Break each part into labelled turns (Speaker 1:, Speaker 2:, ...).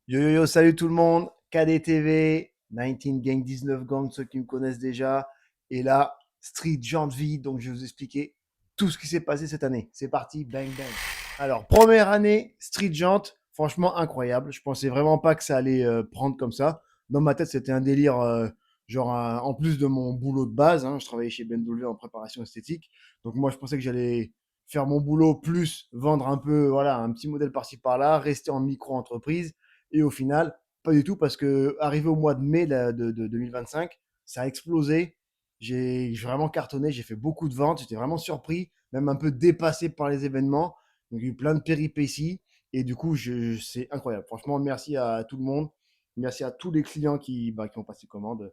Speaker 1: Yo yo yo, salut tout le monde, KDTV, 19 Gang, 19 Gang, ceux qui me connaissent déjà. Et là, Street Gent V, donc je vais vous expliquer tout ce qui s'est passé cette année. C'est parti, bang bang. Alors, première année, Street Gent, franchement incroyable. Je pensais vraiment pas que ça allait prendre comme ça. Dans ma tête, c'était un délire, en plus de mon boulot de base, hein, je travaillais chez BMW en préparation esthétique. Donc moi, je pensais que j'allais faire mon boulot plus vendre un peu, voilà, un petit modèle par-ci par-là, rester en micro-entreprise. Et au final, pas du tout, parce que arrivé au mois de mai de 2025, ça a explosé. J'ai vraiment cartonné, j'ai fait beaucoup de ventes, j'étais vraiment surpris, même un peu dépassé par les événements. Donc, il y a eu plein de péripéties. Et du coup, c'est incroyable. Franchement, merci à tout le monde. Merci à tous les clients qui ont passé commande.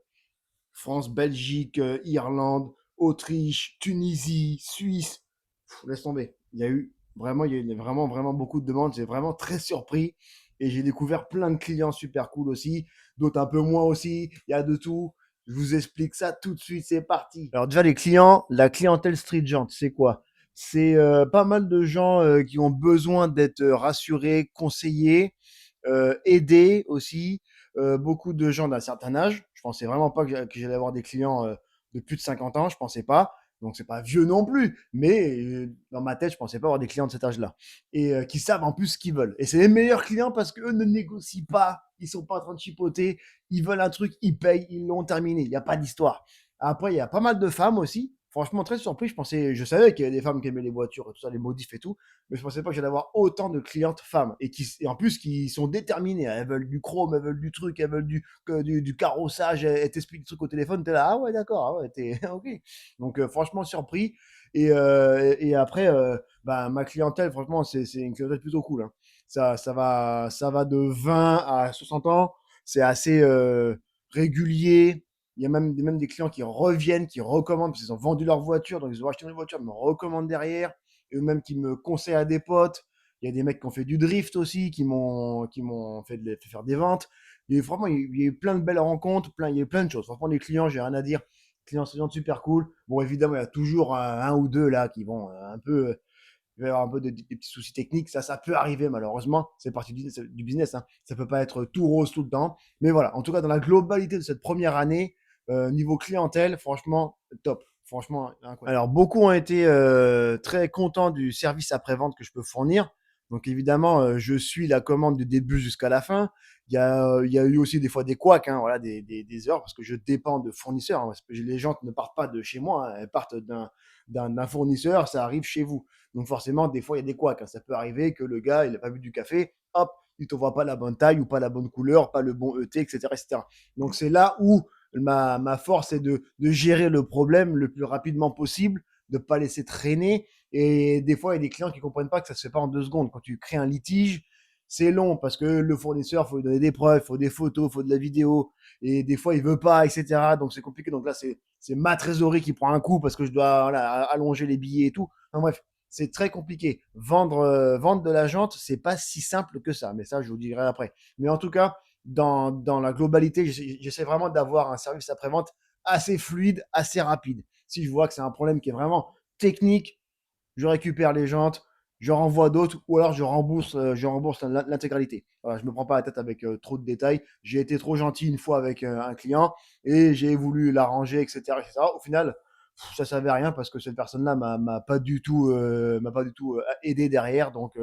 Speaker 1: France, Belgique, Irlande, Autriche, Tunisie, Suisse. Laisse tomber. Il y a eu vraiment, vraiment beaucoup de demandes. J'ai vraiment très surpris. Et j'ai découvert plein de clients super cool aussi. D'autres un peu moins aussi. Il y a de tout. Je vous explique ça tout de suite. C'est parti. Alors, déjà, les clients, la clientèle street gent, c'est quoi? C'est pas mal de gens qui ont besoin d'être rassurés, conseillés, aidés aussi. Beaucoup de gens d'un certain âge. Je pensais vraiment pas que j'allais avoir des clients de plus de 50 ans. Je pensais pas. Donc c'est pas vieux non plus, mais dans ma tête, je pensais pas avoir des clients de cet âge-là et qui savent en plus ce qu'ils veulent. Et c'est les meilleurs clients parce qu'eux ne négocient pas, ils sont pas en train de chipoter, ils veulent un truc, ils payent, ils l'ont terminé. Il n'y a pas d'histoire. Après, il y a pas mal de femmes aussi. Franchement, très surpris. Je savais qu'il y avait des femmes qui aimaient les voitures et tout ça, les modifs et tout, mais je pensais pas que j'allais avoir autant de clientes femmes et en plus qui sont déterminées. Elles veulent du chrome, elles veulent du truc, elles veulent du carrossage. Elles t'expliquent des trucs au téléphone. T'es là, ah ouais, d'accord, ah ouais, t'es ok. Donc franchement surpris. Et après, bah, ma clientèle, franchement, c'est une clientèle plutôt cool, hein. Ça va de 20 à 60 ans. C'est assez régulier. Il y a même des clients qui reviennent, qui recommandent, parce qu'ils ont vendu leur voiture, donc ils ont acheté une voiture, ils me recommandent derrière, et eux-mêmes qui me conseillent à des potes. Il y a des mecs qui ont fait du drift aussi, qui m'ont fait faire des ventes. Franchement, il y a eu plein de belles rencontres, il y a eu plein de choses. Franchement, les clients, j'ai rien à dire. Les clients, c'est super cool. Bon, évidemment, il y a toujours un ou deux là qui vont un peu il va y avoir un peu des petits soucis techniques. Ça peut arriver malheureusement. C'est partie du business, hein. Ça peut pas être tout rose tout le temps. Mais voilà, en tout cas, dans la globalité de cette première année, niveau clientèle, franchement, top. Franchement, incroyable. Alors, beaucoup ont été très contents du service après-vente que je peux fournir. Donc, évidemment, je suis la commande du début jusqu'à la fin. Il y a eu aussi des fois des couacs, hein, voilà, des heures, parce que je dépends de fournisseurs, hein, parce que les gens ne partent pas de chez moi, hein, elles partent d'un fournisseur, ça arrive chez vous. Donc forcément, des fois, il y a des couacs, hein. Ça peut arriver que le gars, il n'a pas bu du café, hop, il ne t'envoie pas la bonne taille ou pas la bonne couleur, pas le bon ET, etc. etc. Donc c'est là où ma force est de gérer le problème le plus rapidement possible, de ne pas laisser traîner. Et des fois, il y a des clients qui ne comprennent pas que ça ne se fait pas en 2 secondes. Quand tu crées un litige, c'est long parce que le fournisseur, il faut lui donner des preuves, il faut des photos, il faut de la vidéo. Et des fois, il veut pas, etc. Donc c'est compliqué. Donc là, c'est ma trésorerie qui prend un coup parce que je dois voilà, allonger les billets et tout. Enfin, bref, c'est très compliqué. Vendre de la jante, c'est pas si simple que ça, mais ça, je vous dirai après. Mais en tout cas, dans la globalité, j'essaie vraiment d'avoir un service après-vente assez fluide, assez rapide. Si je vois que c'est un problème qui est vraiment technique, je récupère les jantes, je renvoie d'autres, ou alors je rembourse l'intégralité. Voilà, je me prends pas la tête avec trop de détails. J'ai été trop gentil une fois avec un client et j'ai voulu l'arranger, etc., etc. Au final, ça savait à rien parce que cette personne-là m'a pas du tout aidé derrière. Donc,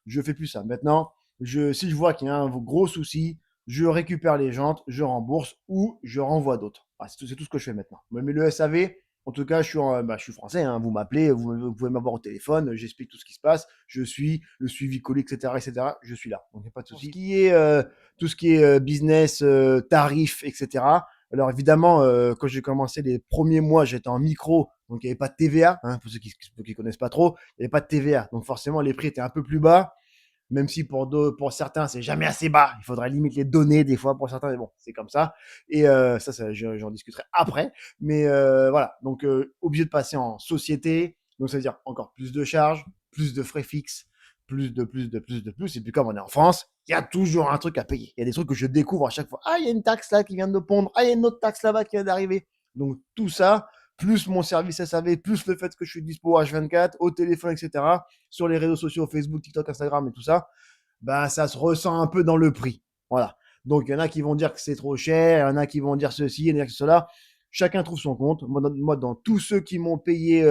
Speaker 1: je fais plus ça. Maintenant, si je vois qu'il y a un gros souci, je récupère les jantes, je rembourse ou je renvoie d'autres. Voilà, c'est tout ce que je fais maintenant. Mais le SAV, en tout cas, je suis français, hein. Vous m'appelez, vous pouvez m'avoir au téléphone, j'explique tout ce qui se passe, je suis le suivi colis, etc., etc. Je suis là, donc il n'y a pas de souci. Tout ce qui est business, tarifs, etc. Alors évidemment, quand j'ai commencé les premiers mois, j'étais en micro, donc il n'y avait pas de TVA, hein, pour ceux qui ne connaissent pas trop, il n'y avait pas de TVA. Donc forcément, les prix étaient un peu plus bas, même si pour certains, c'est jamais assez bas. Il faudrait limite les donner des fois pour certains, mais bon, c'est comme ça. Et ça, j'en discuterai après. Mais voilà, donc obligé de passer en société. Donc ça veut dire encore plus de charges, plus de frais fixes, plus. Et puis comme on est en France, il y a toujours un truc à payer. Il y a des trucs que je découvre à chaque fois. Ah, il y a une taxe là qui vient de pondre. Ah, il y a une autre taxe là-bas qui vient d'arriver. Donc tout ça, plus mon service SAV, plus le fait que je suis dispo H24, au téléphone, etc., sur les réseaux sociaux, Facebook, TikTok, Instagram et tout ça, bah, ça se ressent un peu dans le prix. Voilà. Donc, il y en a qui vont dire que c'est trop cher, il y en a qui vont dire ceci, il y en a qui dire cela. Chacun trouve son compte. Moi, dans tous ceux qui m'ont payé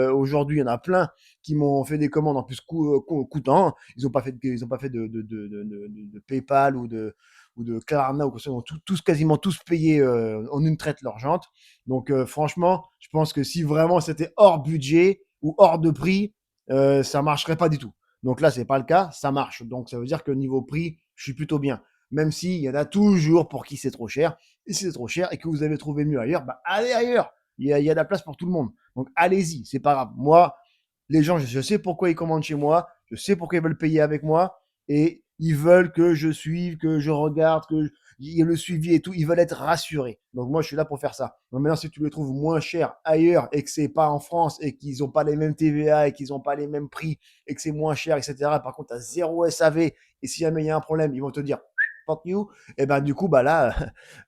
Speaker 1: aujourd'hui, il y en a plein qui m'ont fait des commandes en plus coûtant. Ils n'ont pas fait, de PayPal ou de Klarna ou quoi que ce soit. Ils ont quasiment tous payé en une traite leur jante. Donc, franchement, je pense que si vraiment c'était hors budget ou hors de prix, ça marcherait pas du tout. Donc là, c'est pas le cas, ça marche. Donc ça veut dire que niveau prix, je suis plutôt bien. Même s'il y en a toujours pour qui c'est trop cher. Et si c'est trop cher et que vous avez trouvé mieux ailleurs, bah allez ailleurs. Il y a de la place pour tout le monde. Donc allez-y, c'est pas grave. Moi, les gens, je sais pourquoi ils commandent chez moi, je sais pourquoi ils veulent payer avec moi, et ils veulent que je suive, que je regarde, il y ait le suivi et tout. Ils veulent être rassurés. Donc moi, je suis là pour faire ça. Donc maintenant, si tu les trouves moins chers ailleurs et que c'est pas en France et qu'ils n'ont pas les mêmes TVA et qu'ils n'ont pas les mêmes prix et que c'est moins cher, etc. Par contre, tu as zéro SAV et si jamais il y a un problème, ils vont te dire fuck you. Et ben du coup, bah là,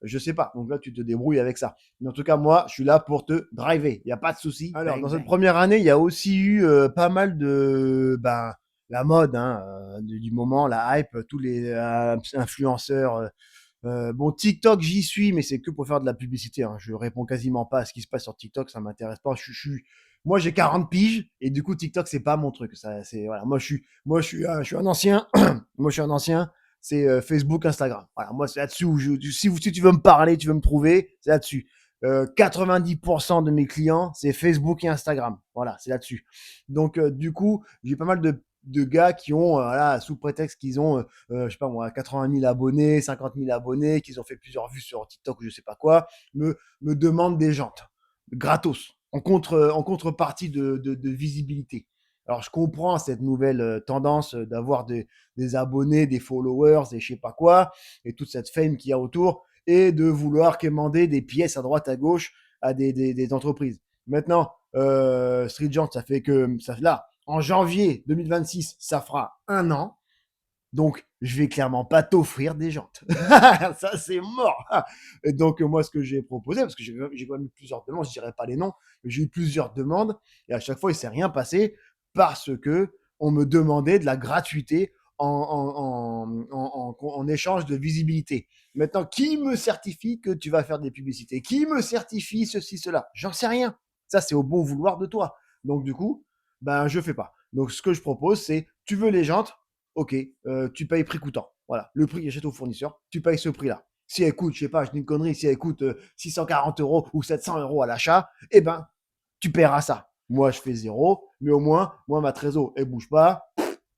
Speaker 1: je sais pas. Donc là, tu te débrouilles avec ça. Mais en tout cas, moi, je suis là pour te driver. Il n'y a pas de souci. Alors,
Speaker 2: Bang,
Speaker 1: dans cette
Speaker 2: bang.
Speaker 1: première année, il y a aussi eu pas mal de la mode hein, du moment, la hype, tous les influenceurs. Bon, TikTok, j'y suis, mais c'est que pour faire de la publicité. Hein. Je réponds quasiment pas à ce qui se passe sur TikTok, ça m'intéresse pas. Moi, j'ai 40 piges et du coup, TikTok, c'est pas mon truc. Ça, c'est voilà. Moi, je suis un ancien. Moi, je suis un ancien. C'est Facebook, Instagram. Voilà, moi, c'est là-dessus où si tu veux me parler, tu veux me trouver, c'est là-dessus. 90% de mes clients, c'est Facebook et Instagram. Voilà, c'est là-dessus. Donc, du coup, j'ai pas mal de gars qui ont, voilà, sous prétexte qu'ils ont je sais pas moi, 80 000 abonnés, 50 000 abonnés, qu'ils ont fait plusieurs vues sur TikTok ou je sais pas quoi, me demandent des jantes, gratos, en contrepartie de visibilité. Alors je comprends cette nouvelle tendance d'avoir des abonnés, des followers et je sais pas quoi, et toute cette fame qu'il y a autour, et de vouloir commander des pièces à droite à gauche à des entreprises. Maintenant, Street Joint, ça fait que ça là, en janvier 2026, ça fera un an. Donc, je vais clairement pas t'offrir des jantes. Ça, c'est mort. Et donc, moi, ce que j'ai proposé, parce que j'ai quand même eu plusieurs demandes, je dirais pas les noms, mais j'ai eu plusieurs demandes, et à chaque fois, il s'est rien passé parce que on me demandait de la gratuité en échange de visibilité. Maintenant, qui me certifie que tu vas faire des publicités? Qui me certifie ceci, cela? J'en sais rien. Ça, c'est au bon vouloir de toi. Donc, du coup, ben, je fais pas. Donc, ce que je propose, c'est, tu veux les jantes? Ok, tu payes prix coûtant. Voilà, le prix que j'achète au fournisseur, tu payes ce prix-là. Si elle coûte, je sais pas, je dis une connerie, si elle coûte 640 euros ou 700 euros à l'achat, eh ben, tu paieras ça. Moi, je fais zéro, mais au moins, moi, ma trésor, elle bouge pas.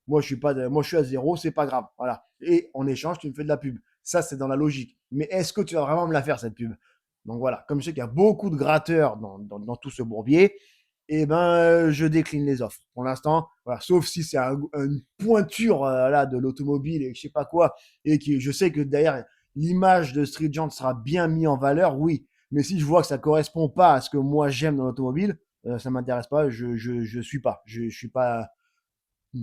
Speaker 1: Moi, je suis pas, moi, je suis à zéro, c'est pas grave. Voilà. Et en échange, tu me fais de la pub. Ça, c'est dans la logique. Mais est-ce que tu vas vraiment me la faire, cette pub? Donc voilà, comme je sais qu'il y a beaucoup de gratteurs dans tout ce bourbier, eh ben, je décline les offres. Pour l'instant, voilà, sauf si c'est une pointure là, de l'automobile et je sais pas quoi, et que je sais que derrière, l'image de Street Gent sera bien mise en valeur, oui. Mais si je vois que ça correspond pas à ce que moi j'aime dans l'automobile, ça m'intéresse pas, je suis pas. Je suis pas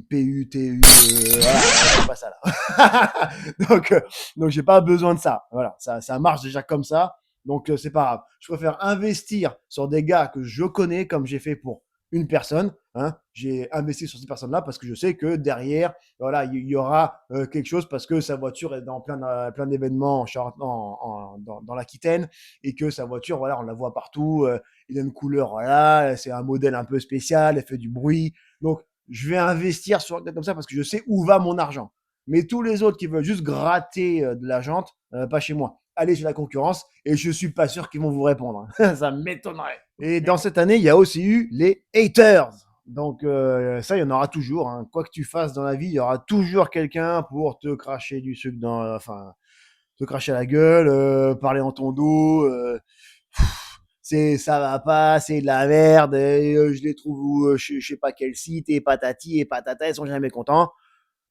Speaker 1: PUTU, voilà, c'est pas ça là. donc, donc j'ai pas besoin de ça. Voilà, ça marche déjà comme ça. Donc c'est pas grave. Je préfère investir sur des gars que je connais, comme j'ai fait pour une personne. Hein. J'ai investi sur cette personne-là parce que je sais que derrière, voilà, il y aura quelque chose parce que sa voiture est dans plein d'événements dans l'Aquitaine et que sa voiture, voilà, on la voit partout. Il a une couleur, voilà, c'est un modèle un peu spécial, elle fait du bruit. Donc je vais investir sur comme ça parce que je sais où va mon argent. Mais tous les autres qui veulent juste gratter de la jante, pas chez moi. Allez chez la concurrence et je suis pas sûr qu'ils vont vous répondre. Ça m'étonnerait. Et dans cette année, il y a aussi eu les haters. Donc ça, il y en aura toujours. Hein. Quoi que tu fasses dans la vie, il y aura toujours quelqu'un pour te cracher du sucre enfin, te cracher à la gueule, parler en ton dos. Ça va pas, c'est de la merde, et, je les trouve je sais pas quel site, et patati et patata, ils sont jamais contents.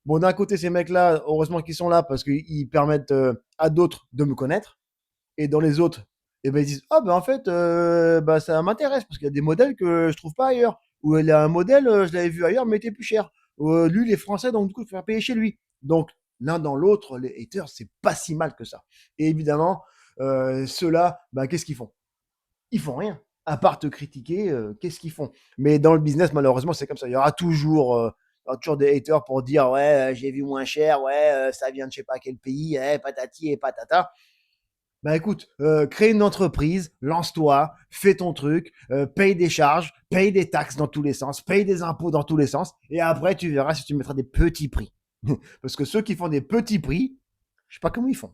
Speaker 1: Bon, d'un côté, ces mecs-là, heureusement qu'ils sont là parce qu'ils permettent à d'autres de me connaître, et dans les autres, et ben, ils disent ah ben en fait, bah, ça m'intéresse parce qu'il y a des modèles que je trouve pas ailleurs, ou il y a un modèle, je l'avais vu ailleurs, mais il était plus cher. Lui, il est français, donc du coup, il faut faire payer chez lui. Donc, l'un dans l'autre, les haters, c'est pas si mal que ça. Et évidemment, ceux-là, ben, qu'est-ce qu'ils font? Ils font rien. À part te critiquer, qu'est-ce qu'ils font? Mais dans le business, malheureusement, c'est comme ça. Il y aura toujours Il y aura toujours des haters pour dire ouais, j'ai vu moins cher, ouais, ça vient de je sais pas quel pays, patati et patata. Bah écoute, crée une entreprise, lance-toi, fais ton truc, paye des charges, paye des taxes dans tous les sens, paye des impôts dans tous les sens, et après tu verras si tu mettras des petits prix. Parce que ceux qui font des petits prix, je sais pas comment ils font.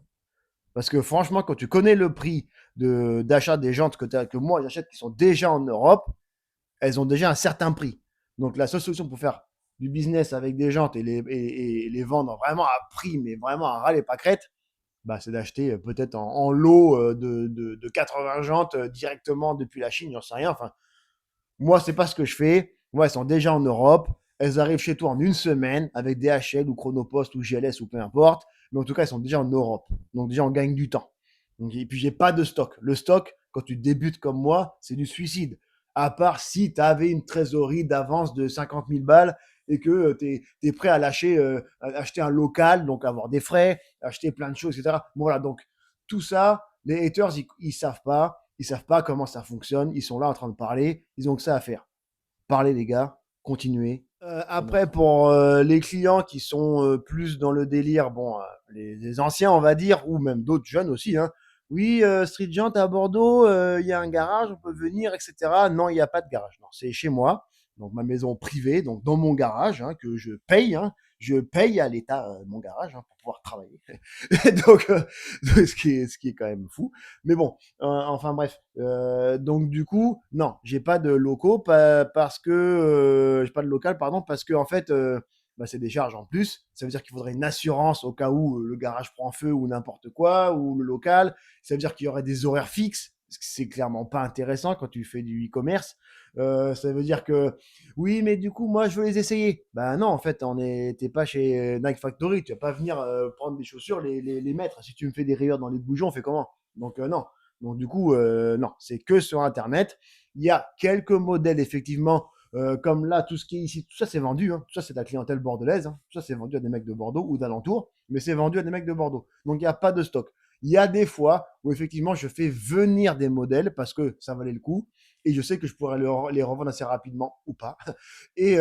Speaker 1: Parce que franchement, quand tu connais le prix d'achat des jantes que moi j'achète qui sont déjà en Europe, elles ont déjà un certain prix. Donc la seule solution pour faire du business avec des jantes et les vendre vraiment à prix, mais vraiment à ras les pâquerettes, bah, c'est d'acheter peut-être en lot de 80 jantes directement depuis la Chine, j'en sais rien. Enfin, moi, c'est pas ce que je fais. Moi, elles sont déjà en Europe. Elles arrivent chez toi en une semaine avec DHL ou Chronopost ou GLS ou peu importe. Mais en tout cas, elles sont déjà en Europe. Donc déjà, on gagne du temps. Donc, et puis, j'ai pas de stock. Le stock, quand tu débutes comme moi, c'est du suicide. À part si tu avais une trésorerie d'avance de 50 000 balles et que tu es, prêt à lâcher, acheter un local, donc avoir des frais, acheter plein de choses, etc. Bon, voilà, donc tout ça, les haters, ils savent pas. Ils savent pas comment ça fonctionne. Ils sont là en train de parler. Ils ont que ça à faire. Parlez les gars, continuez. Après, pour les clients qui sont plus dans le délire, bon, les anciens, on va dire, ou même d'autres jeunes aussi, hein. Oui, Street Gent à Bordeaux, il y a un garage, on peut venir, etc. Non, il n'y a pas de garage. Non, c'est chez moi, donc ma maison privée, donc dans mon garage, hein, que je paye. Hein. Je paye à l'État mon garage hein, pour pouvoir travailler. donc, ce qui est quand même fou. Mais bon, enfin bref. Donc du coup, non, j'ai pas de locaux parce que j'ai pas de local, pardon, parce que en fait, bah, c'est des charges en plus. Ça veut dire qu'il faudrait une assurance au cas où le garage prend feu ou n'importe quoi ou le local. Ça veut dire qu'il y aurait des horaires fixes. C'est clairement pas intéressant quand tu fais du e-commerce. Ça veut dire que oui, mais du coup, moi, je veux les essayer. Bah non, en fait, t'es pas chez Nike Factory. Tu vas pas venir prendre des chaussures, les mettre. Si tu me fais des rayures dans les boujons, on fait comment? Donc non. Donc du coup, non, c'est que sur Internet. Il y a quelques modèles, effectivement, comme là, tout ce qui est ici, tout ça c'est vendu. Hein. Tout ça c'est de la clientèle bordelaise. Hein. Tout ça c'est vendu à des mecs de Bordeaux ou d'alentour, mais c'est vendu à des mecs de Bordeaux. Donc il n'y a pas de stock. Il y a des fois où effectivement je fais venir des modèles parce que ça valait le coup et je sais que je pourrais les revendre assez rapidement ou pas. Et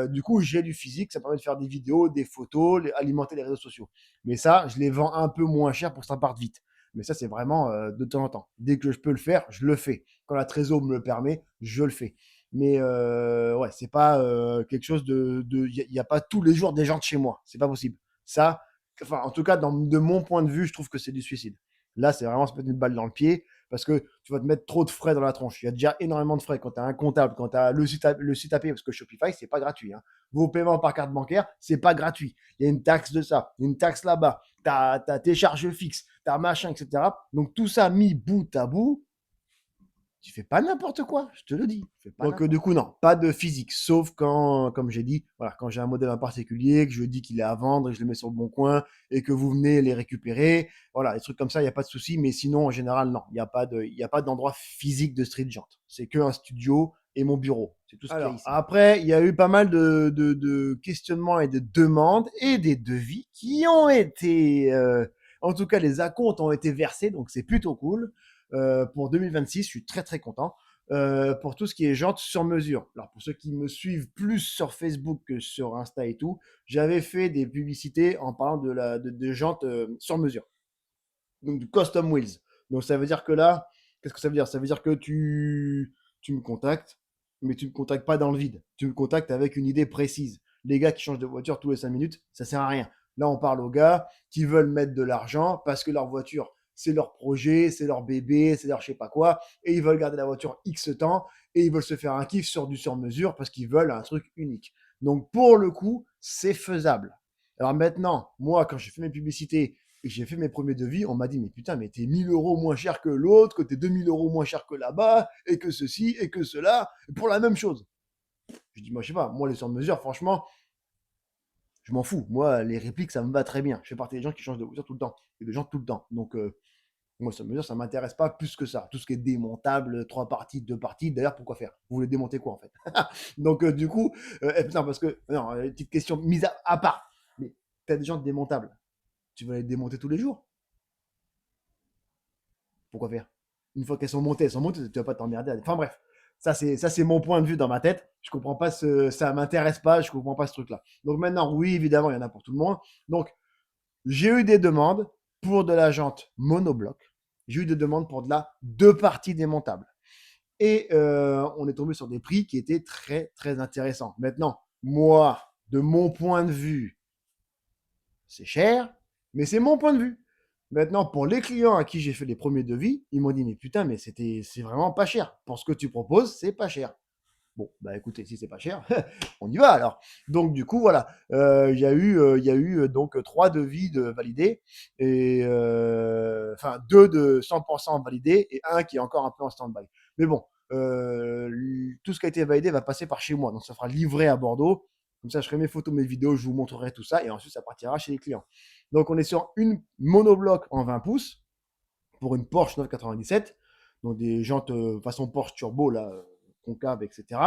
Speaker 1: du coup, j'ai du physique, ça permet de faire des vidéos, des photos, alimenter les réseaux sociaux. Mais ça, je les vends un peu moins cher pour que ça parte vite. Mais ça, c'est vraiment de temps en temps. Dès que je peux le faire, je le fais. Quand la trésor me le permet, je le fais. Mais ouais, c'est pas quelque chose il n'y a pas tous les jours des gens de chez moi. C'est pas possible. Ça, enfin, en tout cas, de mon point de vue, je trouve que c'est du suicide. Là, c'est vraiment se mettre une balle dans le pied parce que tu vas te mettre trop de frais dans la tronche. Il y a déjà énormément de frais quand tu as un comptable, quand tu as le site à payer, parce que Shopify, c'est pas gratuit. Hein. Vos paiements par carte bancaire, c'est pas gratuit. Il y a une taxe de ça, une taxe là-bas, tu as tes charges fixes, tu as machin, etc. Donc tout ça mis bout à bout, tu fais pas n'importe quoi, je te le dis. Donc du coup, non, pas de physique, sauf quand, comme j'ai dit, voilà, quand j'ai un modèle en particulier, que je dis qu'il est à vendre et que je le mets sur le bon coin et que vous venez les récupérer, voilà, des trucs comme ça, il n'y a pas de souci. Mais sinon, en général, non, il y a pas d'endroit physique de street gent. C'est que un studio et mon bureau. C'est tout ce qu'il y a ici. Après, il y a eu pas mal de questionnements et de demandes et des devis qui ont été, en tout cas, les acomptes ont été versés, donc c'est plutôt cool. Pour 2026, je suis très très content. Pour tout ce qui est jantes sur mesure. Alors pour ceux qui me suivent plus sur Facebook que sur Insta et tout, j'avais fait des publicités en parlant de jantes sur mesure. Donc du custom wheels. Donc ça veut dire que là, qu'est-ce que ça veut dire? Ça veut dire que tu me contactes, mais tu me contactes pas dans le vide. Tu me contactes avec une idée précise. Les gars qui changent de voiture tous les 5 minutes, ça sert à rien. Là, on parle aux gars qui veulent mettre de l'argent parce que leur voiture, c'est leur projet, c'est leur bébé, c'est leur je sais pas quoi, et ils veulent garder la voiture X temps, et ils veulent se faire un kiff sur du sur-mesure parce qu'ils veulent un truc unique. Donc pour le coup, c'est faisable. Alors maintenant, moi, quand j'ai fait mes publicités et j'ai fait mes premiers devis, on m'a dit, mais putain, mais t'es 1 000 € moins cher que l'autre, que t'es 2 000 € moins cher que là-bas, et que ceci, et que cela, pour la même chose. Je dis, moi, je sais pas, moi, les sur-mesure, franchement, je m'en fous. Moi, les répliques, ça me va très bien. Je fais partie des gens qui changent de voiture tout le temps, et des gens tout le temps. Donc, moi, sur-mesure, ça m'intéresse pas plus que ça. Tout ce qui est démontable, 3 parties, 2 parties, d'ailleurs, pourquoi faire? Vous voulez démonter quoi, en fait? Donc, du coup, putain, parce que, non, petite question mise à part, mais t'as des gens démontables. Tu vas les démonter tous les jours? Pourquoi faire? Une fois qu'elles sont montées, tu vas pas t'emmerder. Enfin bref. Ça, c'est mon point de vue dans ma tête. Je comprends pas ça m'intéresse pas, je comprends pas ce truc-là. Donc maintenant, oui, évidemment, il y en a pour tout le monde. Donc, j'ai eu des demandes pour de la jante monobloc. J'ai eu des demandes pour de la deux parties démontable. Et on est tombé sur des prix qui étaient très, très intéressants. Maintenant, moi, de mon point de vue, c'est cher, mais c'est mon point de vue. Maintenant, pour les clients à qui j'ai fait les premiers devis, ils m'ont dit, mais putain, mais c'est vraiment pas cher. Pour ce que tu proposes, c'est pas cher. Bon, bah écoutez, si c'est pas cher, on y va alors. Donc du coup, voilà, il y a eu donc 3 devis validés, et enfin 2 de 100% validés et un qui est encore un peu en stand-by. Mais bon, tout ce qui a été validé va passer par chez moi, donc ça sera livré à Bordeaux. Comme ça, je ferai mes photos, mes vidéos, je vous montrerai tout ça, et ensuite ça partira chez les clients. Donc on est sur une monobloc en 20 pouces pour une Porsche 997, donc des jantes façon Porsche turbo là, concave, etc.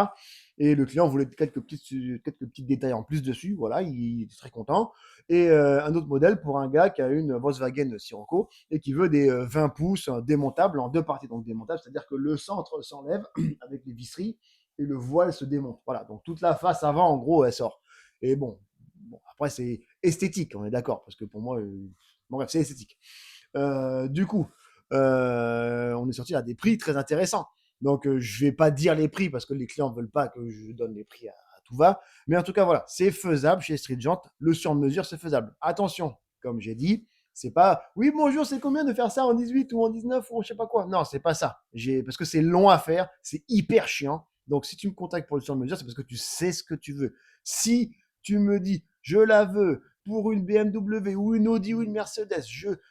Speaker 1: Et le client voulait quelques petits détails en plus dessus, voilà, il était très content. Et un autre modèle pour un gars qui a une Volkswagen Sirocco et qui veut des 20 pouces démontables en deux parties, donc démontables, c'est-à-dire que le centre s'enlève avec les visseries et le voile se démonte. Voilà, donc toute la face avant, en gros, elle sort. Et bon après, c'est esthétique, on est d'accord, parce que pour moi, bon, bref, c'est esthétique. Du coup, on est sorti à des prix très intéressants. Donc, je vais pas dire les prix parce que les clients ne veulent pas que je donne les prix à tout va. Mais en tout cas, voilà, c'est faisable chez Street Gent. Le sur-mesure, c'est faisable. Attention, comme j'ai dit, c'est pas oui, bonjour, c'est combien de faire ça en 18 ou en 19 ou je sais pas quoi. Non, c'est pas ça. Parce que c'est long à faire, c'est hyper chiant. Donc, si tu me contactes pour le sur-mesure, c'est parce que tu sais ce que tu veux. Si tu me dis, je la veux pour une BMW ou une Audi ou une Mercedes,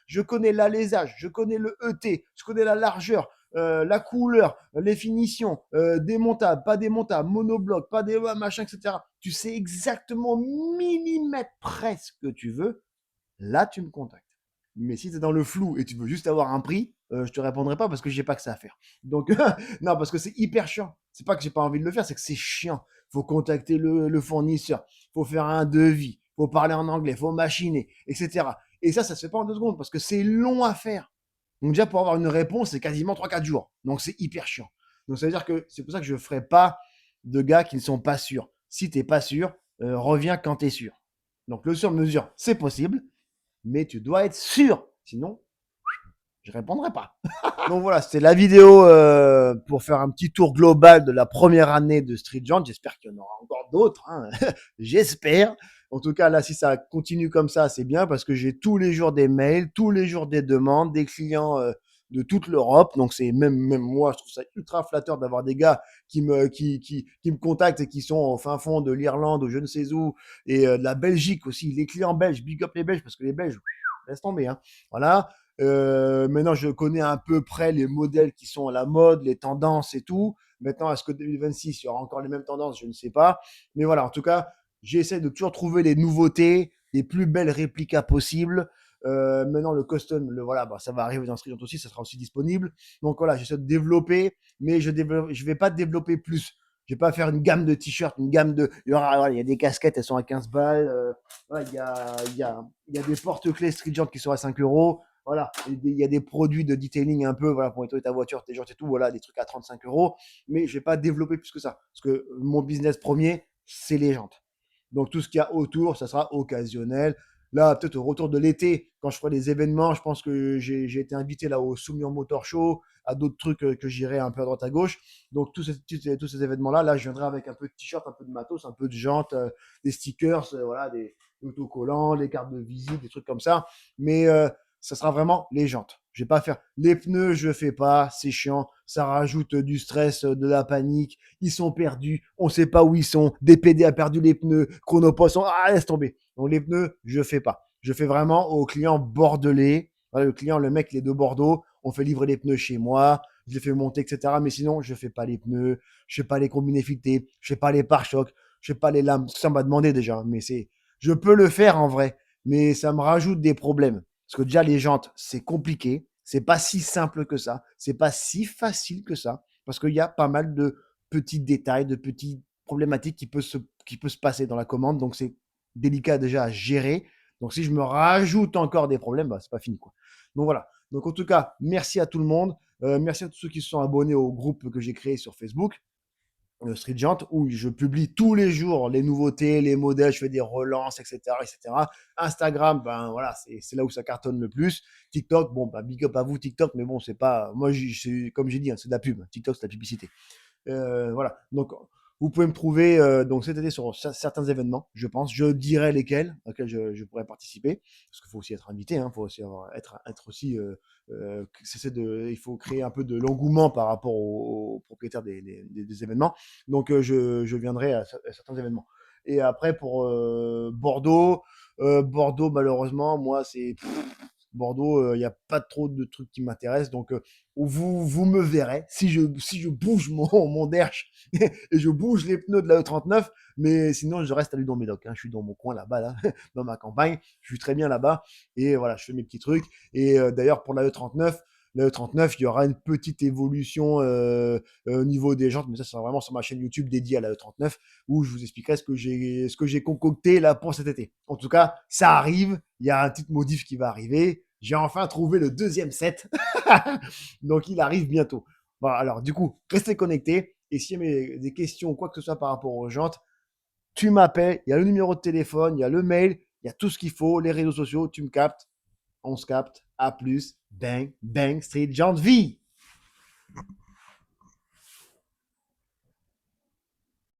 Speaker 1: je connais l'alésage, je connais le ET, je connais la largeur, la couleur, les finitions, démontable, pas démontable, monobloc, pas des machin, etc. Tu sais exactement millimètre près ce que tu veux. Là, tu me contactes. Mais si tu es dans le flou et tu veux juste avoir un prix, je te répondrai pas parce que j'ai pas que ça à faire. Donc, non, parce que c'est hyper chiant. C'est pas que j'ai pas envie de le faire, c'est que c'est chiant. Faut contacter le fournisseur, faut faire un devis, faut parler en anglais, faut machiner, etc. Et ça se fait pas en 2 secondes parce que c'est long à faire. Donc déjà, pour avoir une réponse, c'est quasiment 3-4 jours. Donc c'est hyper chiant. Donc ça veut dire que c'est pour ça que je ne ferai pas de gars qui ne sont pas sûrs. Si tu n'es pas sûr, reviens quand tu es sûr. Donc le sur-mesure, c'est possible, mais tu dois être sûr. Sinon, je ne répondrai pas. Donc voilà, c'était la vidéo pour faire un petit tour global de la première année de Street Joint. J'espère qu'il y en aura encore d'autres. Hein. J'espère. En tout cas, là, si ça continue comme ça, c'est bien parce que j'ai tous les jours des mails, tous les jours des demandes, des clients de toute l'Europe. Donc c'est même moi, je trouve ça ultra flatteur d'avoir des gars qui me contactent et qui sont au fin fond de l'Irlande ou je ne sais où, et de la Belgique aussi. Les clients belges, big up les Belges parce que les Belges, laisse tomber. Hein. Voilà. Maintenant, je connais à peu près les modèles qui sont à la mode, les tendances et tout. Maintenant, est-ce que 2026, il y aura encore les mêmes tendances? Je ne sais pas. Mais voilà, en tout cas, j'essaie de toujours trouver les nouveautés, les plus belles réplicas possibles. Maintenant, le custom, voilà, bah, ça va arriver dans Street aussi, ça sera aussi disponible. Donc voilà, j'essaie de développer, mais je vais pas développer plus. Je vais pas faire une gamme de t-shirts, une gamme de. Il y a des casquettes, elles sont à 15 balles. Voilà, il y a des porte-clés Street Gent qui sont à 5 euros. Voilà, il y a des produits de detailing un peu, voilà, pour nettoyer ta voiture, tes jantes et tout, voilà, des trucs à 35 euros. Mais je vais pas développer plus que ça. Parce que mon business premier, c'est les jantes. Donc tout ce qu'il y a autour, ça sera occasionnel. Là, peut-être au retour de l'été, quand je ferai des événements, je pense que j'ai été invité là au Soumion Motor Show, à d'autres trucs que j'irai un peu à droite à gauche. Donc tous ces événements-là, là, je viendrai avec un peu de t-shirt, un peu de matos, un peu de jantes, des stickers, voilà, des autocollants, les cartes de visite, des trucs comme ça. Mais ça sera vraiment les jantes. Je vais pas faire les pneus, je fais pas, c'est chiant, ça rajoute du stress, de la panique, ils sont perdus, on sait pas où ils sont, DPD a perdu les pneus, Chronopost, laisse tomber. Donc les pneus, je fais pas. Je fais vraiment aux clients bordelais. Voilà, le mec, il est de Bordeaux, on fait livrer les pneus chez moi, je les fais monter, etc. Mais sinon, je fais pas les pneus, je fais pas les combinés filetés, je fais pas les pare-chocs, je fais pas les lames. Ça m'a demandé déjà, mais je peux le faire en vrai, mais ça me rajoute des problèmes. Parce que déjà, les jantes, c'est compliqué. C'est pas si simple que ça. C'est pas si facile que ça. Parce qu'il y a pas mal de petits détails, de petites problématiques qui peut se passer dans la commande. Donc, c'est délicat déjà à gérer. Donc, si je me rajoute encore des problèmes, bah, c'est pas fini, quoi. Donc, voilà. Donc, en tout cas, merci à tout le monde. Merci à tous ceux qui se sont abonnés au groupe que j'ai créé sur Facebook. Street Jant, où je publie tous les jours les nouveautés, les modèles, je fais des relances, etc., etc. Instagram, ben voilà, c'est là où ça cartonne le plus. TikTok, bon, ben, big up à vous TikTok, mais bon, c'est pas, moi, comme j'ai dit, hein, c'est de la pub. TikTok, c'est de la publicité. Voilà. Donc, vous pouvez me trouver donc cet été sur certains événements, je pense. Je dirai lesquels, auxquels je pourrais participer, parce qu'il faut aussi être invité, hein, il faut aussi être aussi. Il faut créer un peu de l'engouement par rapport aux propriétaires des événements. Donc, je viendrai à certains événements. Et après, pour Bordeaux, malheureusement, moi, c'est Bordeaux, il n'y a pas trop de trucs qui m'intéressent. Donc, vous me verrez si je bouge mon derche et je bouge les pneus de la E39, mais sinon, je reste à Ludon-Médoc. Hein. Je suis dans mon coin là-bas, là, dans ma campagne. Je suis très bien là-bas. Et voilà, je fais mes petits trucs. Et d'ailleurs, pour la E39, il y aura une petite évolution au niveau des jantes, mais ça sera vraiment sur ma chaîne YouTube dédiée à la E39 où je vous expliquerai ce que j'ai concocté là pour cet été. En tout cas, ça arrive. Il y a un petit modif qui va arriver. J'ai enfin trouvé le deuxième set. Donc, il arrive bientôt. Voilà, alors, du coup, restez connectés. Et s'il y a des questions ou quoi que ce soit par rapport aux jantes, tu m'appelles. Il y a le numéro de téléphone, il y a le mail, il y a tout ce qu'il faut, les réseaux sociaux. Tu me captes. On se capte. À plus. Bang, bang, street, jante, vie.